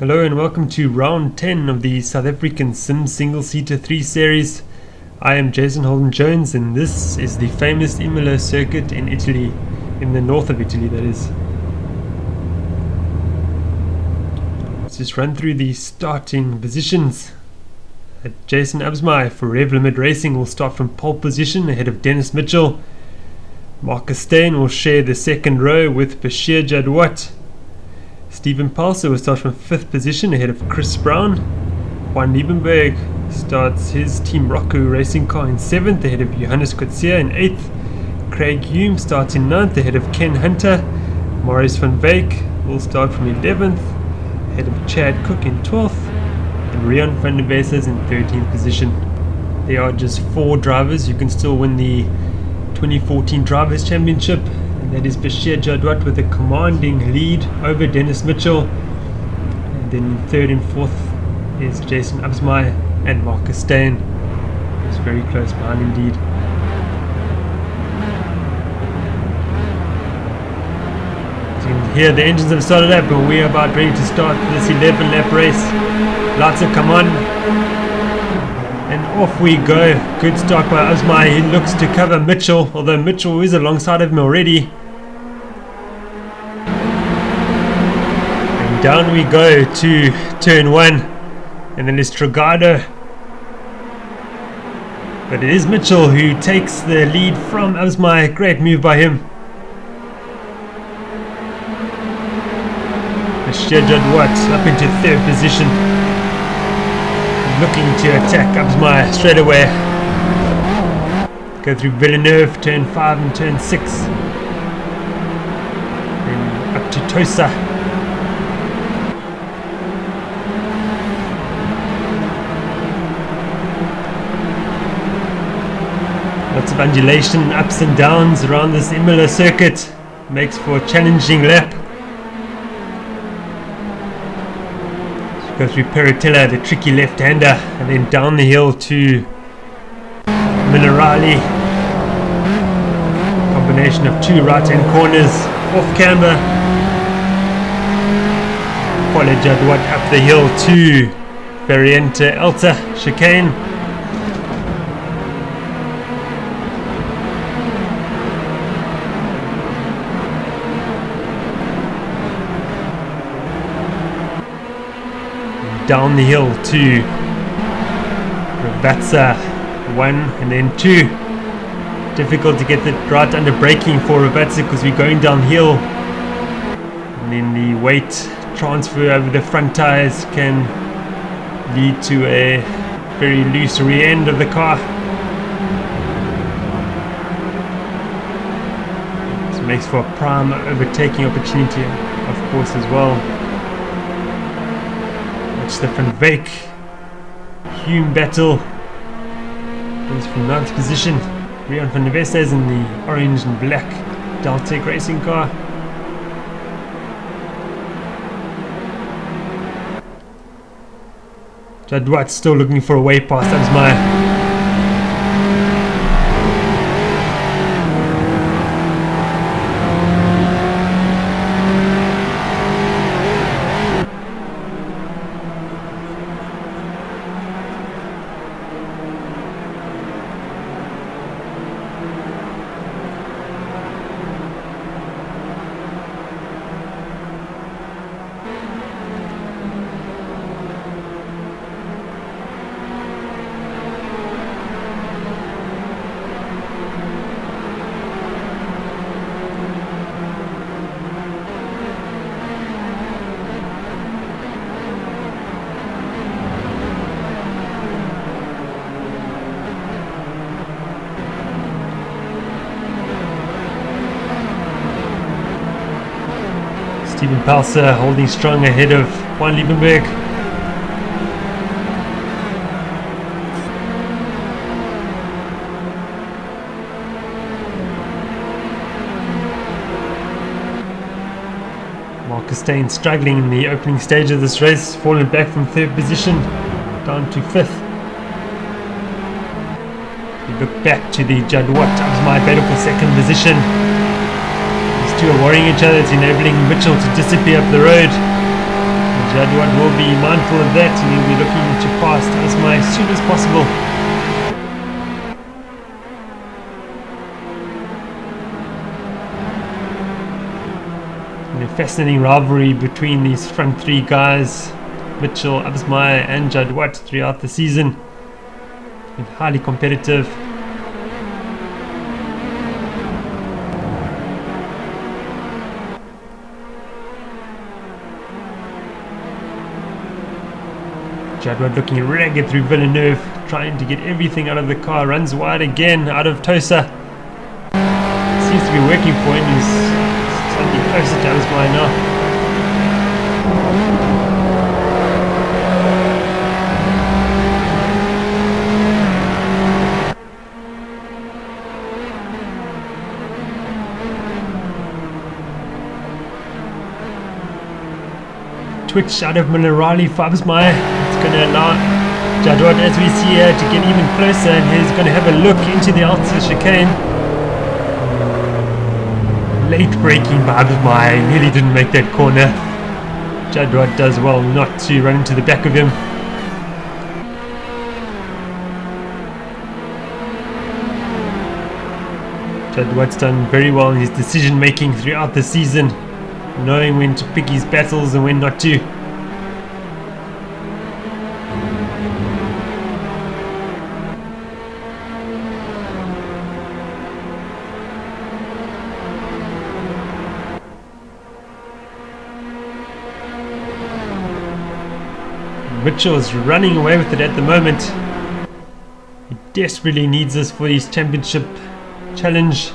Hello and welcome to round 10 of the South African Sim Single Seater 3 series. I am Jason Holden Jones and this is the famous Imola circuit in Italy, in the north of Italy that is. Let's just run through the starting positions. Jason Absmai for Rev Limit Racing will start from pole position ahead of Dennis Mitchell. Marcus Steyn will share the second row with Bashir Jadwat. Stephen Palser will start from 5th position ahead of Chris Brown. Juan Liebenberg starts his Team Rocco racing car in 7th ahead of Johannes Coetzee in 8th. Craig Hume starts in 9th ahead of Ken Hunter. Maurice van Wyk will start from 11th ahead of Chad Cook in 12th. And Rian van der Wes is in 13th position. There are just 4 drivers who can still win the 2014 Drivers' Championship. And that is Bashir Jadwat with a commanding lead over Dennis Mitchell. And then 3rd and 4th is Jason Absmai and Marcus Steyn. It's very close behind indeed. As you can hear, the engines have started up and we are about ready to start this 11 lap race. Lights have come on and off we go. Good start by Absmai. He looks to cover Mitchell, although Mitchell is alongside of him already. And down we go to turn 1, and then it's Trigado. But it is Mitchell who takes the lead from Absmai. Great move by him. Bashir Jadwat up into 3rd position, looking to attack Absmai straight away. Go through Villeneuve, turn 5 and turn 6. Then up to Tosa. Lots of undulation, ups and downs around this Imola circuit. Makes for a challenging lap. Go through Peritella, the tricky left-hander, and then down the hill to Minerali. Combination of 2 right-hand corners, off camber. Follow Jadwat up the hill to Variante Alta chicane. Down the hill to Ravatsa 1 and then 2. Difficult to get the right under braking for Ravatsa because we're going downhill, and then the weight transfer over the front tires can lead to a very loose rear end of the car. This makes for a prime overtaking opportunity, of course, as well. The Van Wyk Hume battle is from 9th position. Rian van der Wes is in the orange and black Deltec racing car. Jadwat still looking for a way past Absmai. Stephen Palser holding strong ahead of Juan Liebenberg. Marcus Steyn struggling in the opening stage of this race, falling back from 3rd position down to 5th. We look back to the Jadwat Absmai battle for 2nd position. These two are worrying each other. It's enabling Mitchell to disappear up the road. Jadwat will be mindful of that, and he'll be looking to pass Asma as soon as possible. And a fascinating rivalry between these front three guys, Mitchell, Absmai and Jadwat, throughout the season. Been highly competitive. Jadwat looking ragged through Villeneuve, trying to get everything out of the car. Runs wide again out of Tosa. Seems to be working for him. He's slightly closer to Absmai now. Twitch out of Minerali for Absmai. It's going to allow Jadwat, as we see here, to get even closer, and he's going to have a look into the outer chicane. Late braking by Absmai, nearly didn't make that corner. Jadwat does well not to run into the back of him. Jadwat's done very well in his decision making throughout the season, knowing when to pick his battles and when not to. Mitchell is running away with it at the moment. He desperately needs this for his championship challenge.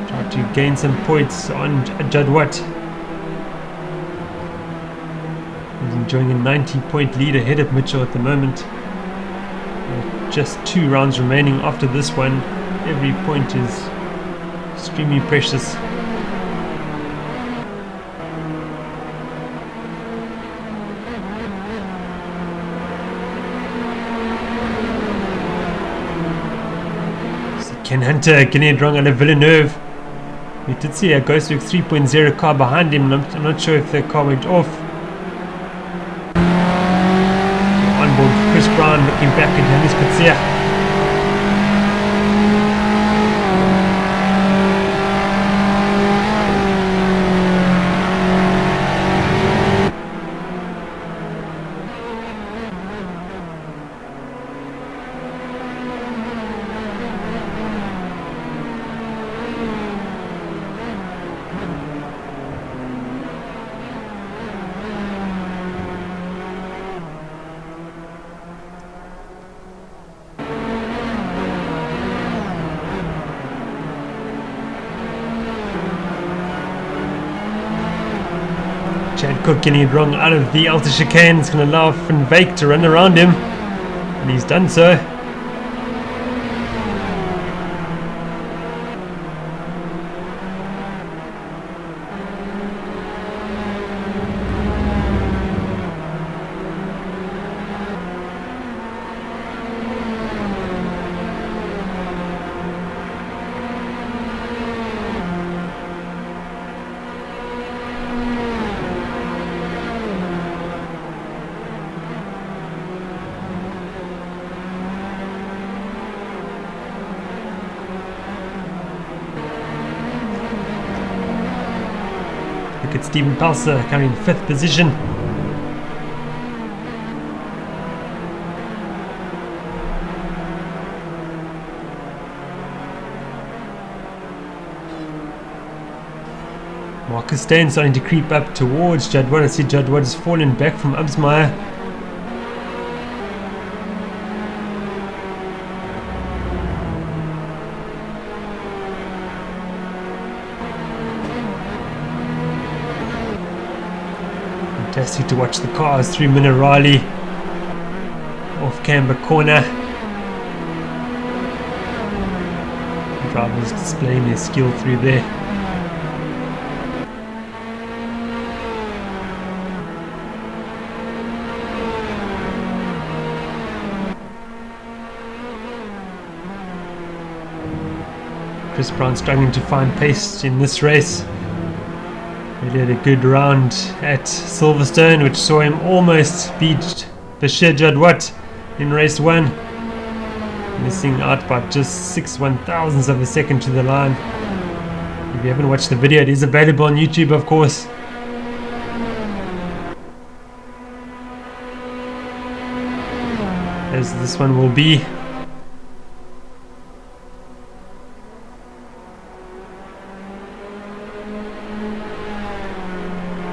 Try to gain some points on Jadwat. He's enjoying a 90-point lead ahead of Mitchell at the moment. Just 2 rounds remaining after this one. Every point is extremely precious. Ken Hunter getting it wrong out of Villeneuve. We did see a Ghost Works 3.0 car behind him. I'm not sure if the car went off. Onboard Chris Brown looking back at Hannes Kutsia. Chad Cook getting it wrong out of the outer chicane. It's going to allow Van Wyk to run around him, and he's done so. Look at Stephen Palser carrying 5th position. Marcus Stain starting to creep up towards Jadwat. I see Jadwat has fallen back from Absmeier. Fantastic to watch the cars through Minerali. Off camber corner. The drivers displaying their skill through there. Chris Brown struggling to find pace in this race. He had a good round at Silverstone, which saw him almost beat Bashir Jadwat in race 1, missing out by just 6/1000ths of a second to the line. If you haven't watched the video, it is available on YouTube, of course. As this one will be.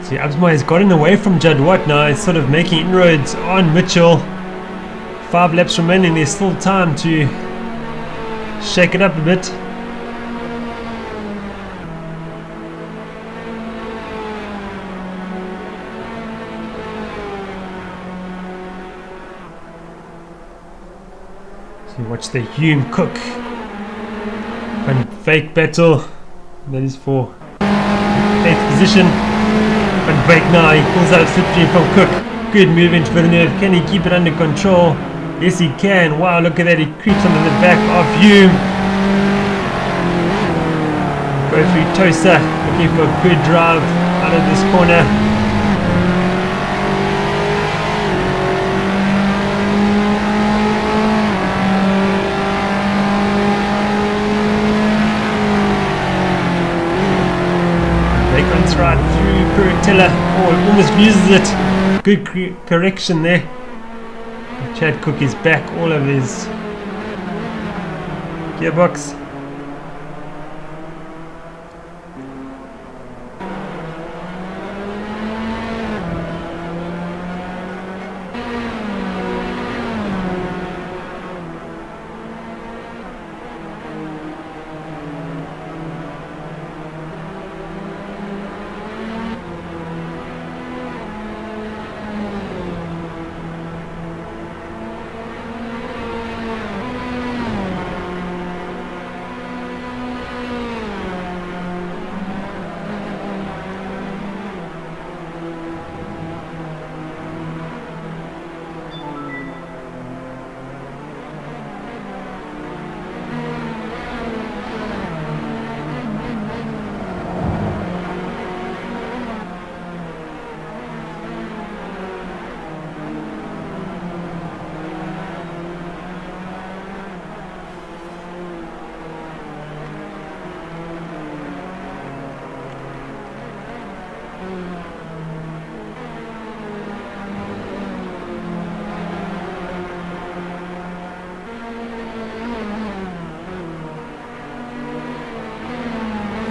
See, Absma has gotten away from Jadwat now. He's sort of making inroads on Mitchell. 5 laps remaining. There's still time to shake it up a bit. So watch the Hume Cook and fake battle. That is for 8th position. And break now, he pulls out slipstream from Cook. Good move into Villeneuve. Can he keep it under control? Yes, he can. Wow, look at that. He creeps onto the back of Hume. Go through Tosa. Looking for a good drive out of this corner. Runs right through Puritilla. Oh, almost loses it. Good correction there. Chad Cook is back all over his gearbox.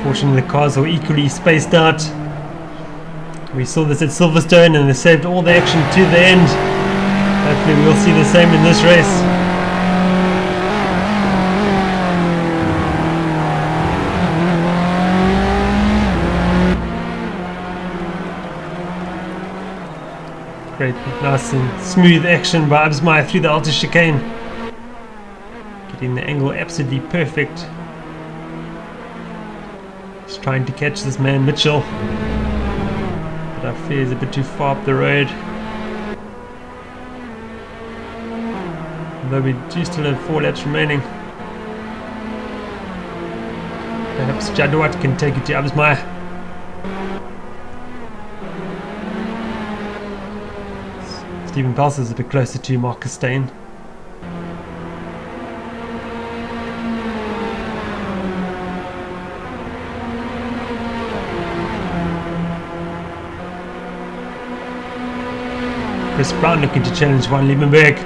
Fortunately, the cars were equally spaced out. We saw this at Silverstone and they saved all the action to the end. Hopefully we'll see the same in this race. Great, nice and smooth action by Absmeier through the outer chicane. Getting the angle absolutely perfect. Just trying to catch this man Mitchell. But I fear he's a bit too far up the road. Although we do still have 4 laps remaining. Perhaps Jadwat can take it to Absmeier. Stephen Pels is a bit closer to Marcus Steyn. Chris Brown looking to challenge Van Liebenberg.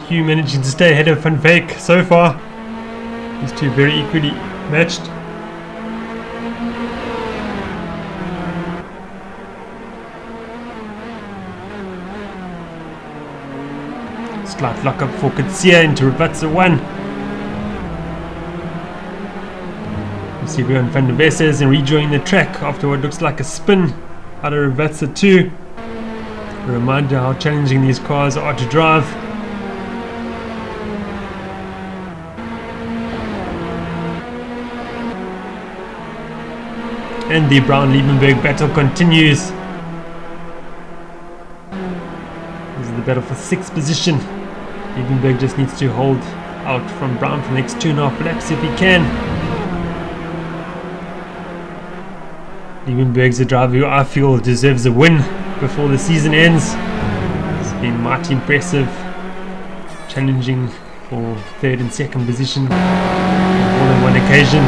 Hugh managing to stay ahead of Van Veek so far. These two very equally matched. Slight lock up for Katsia into Ravatsa 1. Silvio van der Vesses and rejoining the track after what looks like a spin out of Ravatsa 2. A reminder how challenging these cars are to drive. And the Brown-Liebenberg battle continues. This is the battle for 6th position. Liebenberg just needs to hold out from Brown for the next 2.5 laps if he can. Liebenberg's a driver who I feel deserves a win before the season ends. It's been mighty impressive, challenging for 3rd and 2nd position on more than one occasion.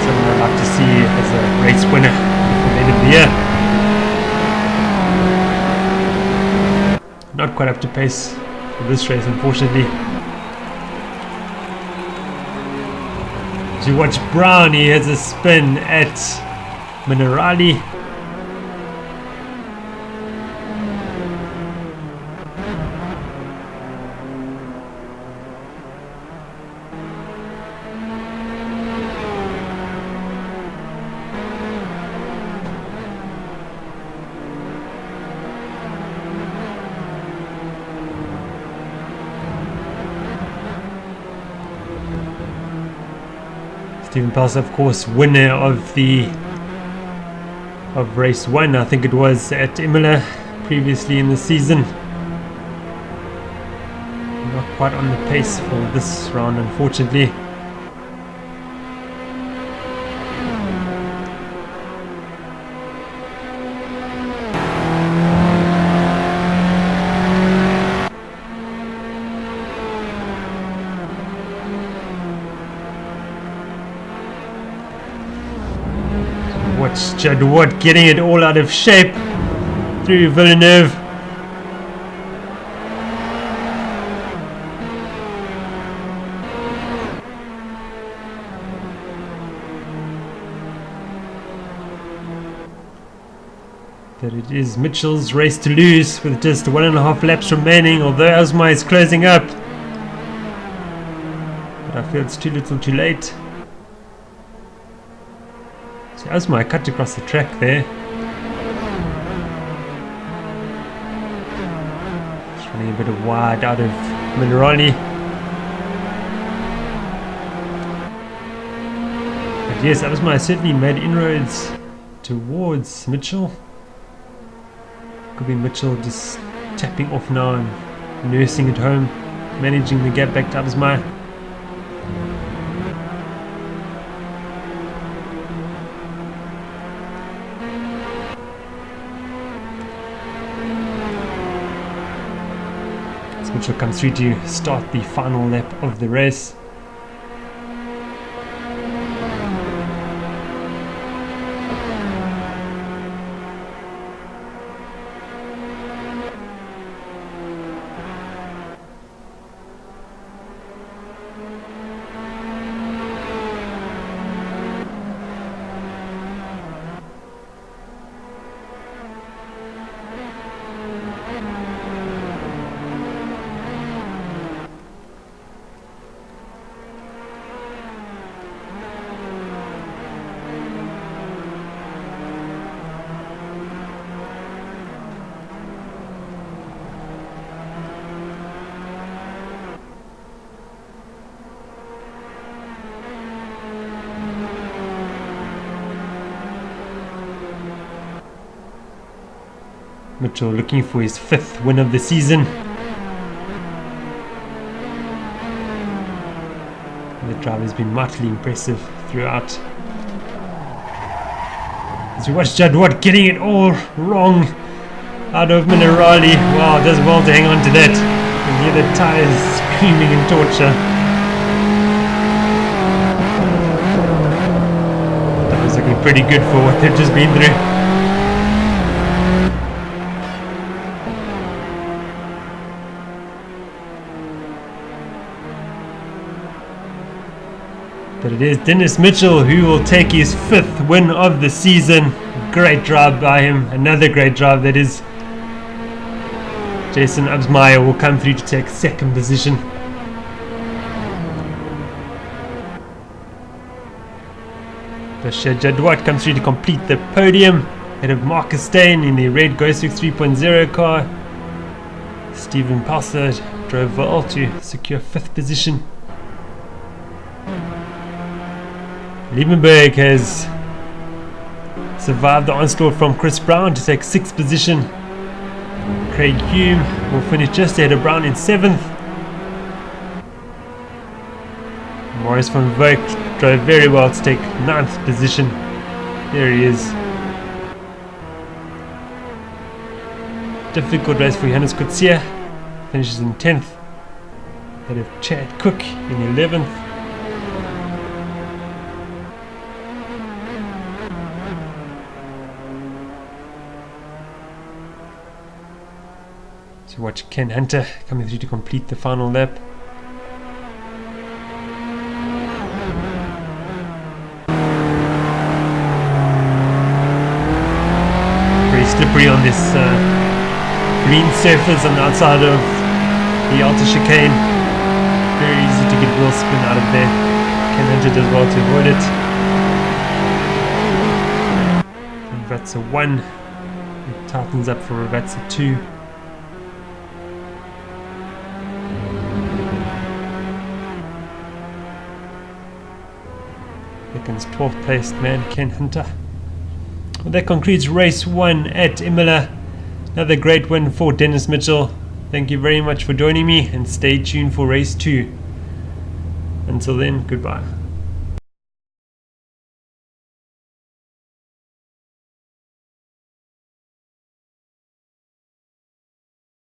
Someone I'd like to see as a race winner before the end of the year. Not quite up to pace for this race, unfortunately. To watch Brown, he has a spin at Minerali. Steven Pelser, of course, winner of race 1, I think it was, at Imola previously in the season. Not quite on the pace for this round, unfortunately. Watch Judd Watt getting it all out of shape through Villeneuve. That it is Mitchell's race to lose with just 1.5 laps remaining, although Asma is closing up. But I feel it's too little too late. Asma cut across the track there. Just running a bit of wide out of Minerali. But yes, Asma certainly made inroads towards Mitchell. Could be Mitchell just tapping off now and nursing it home, managing the gap back to Asma. Mitchell comes through to start the final lap of the race. Mitchell looking for his 5th win of the season. The drive has been mightily impressive throughout. As we watch Judd Watt getting it all wrong out of Minerali. Wow, does well to hang on to that. You can hear the tyres screaming in torture. That was looking pretty good for what they've just been through. But it is Dennis Mitchell who will take his 5th win of the season. Great drive by him. Another great drive, that is. Jason Absmeyer will come through to take 2nd position. Bashir Jadwat comes through to complete the podium ahead of Marcus Steyn in the red Ghostwix 3.0 car. Stephen Passard drove well to secure 5th position. Liebenberg has survived the onslaught from Chris Brown to take 6th position. Craig Hume will finish just ahead of Brown in 7th. Maurice van Wyk drove very well to take 9th position. There he is. Difficult race for Johannes Kutsia. Finishes in 10th. Ahead of Chad Cook in 11th. So watch Ken Hunter coming through to complete the final lap. Very slippery on this green surface on the outside of the outer chicane. Very easy to get wheel spin out of there. Ken Hunter does well to avoid it. Vatsa 1. It tightens up for Vatsa 2. Seconds 12th placed man Ken Hunter. Well, that concludes race 1 at Imola. Another great win for Dennis Mitchell. Thank you very much for joining me, and stay tuned for race 2. Until then, goodbye.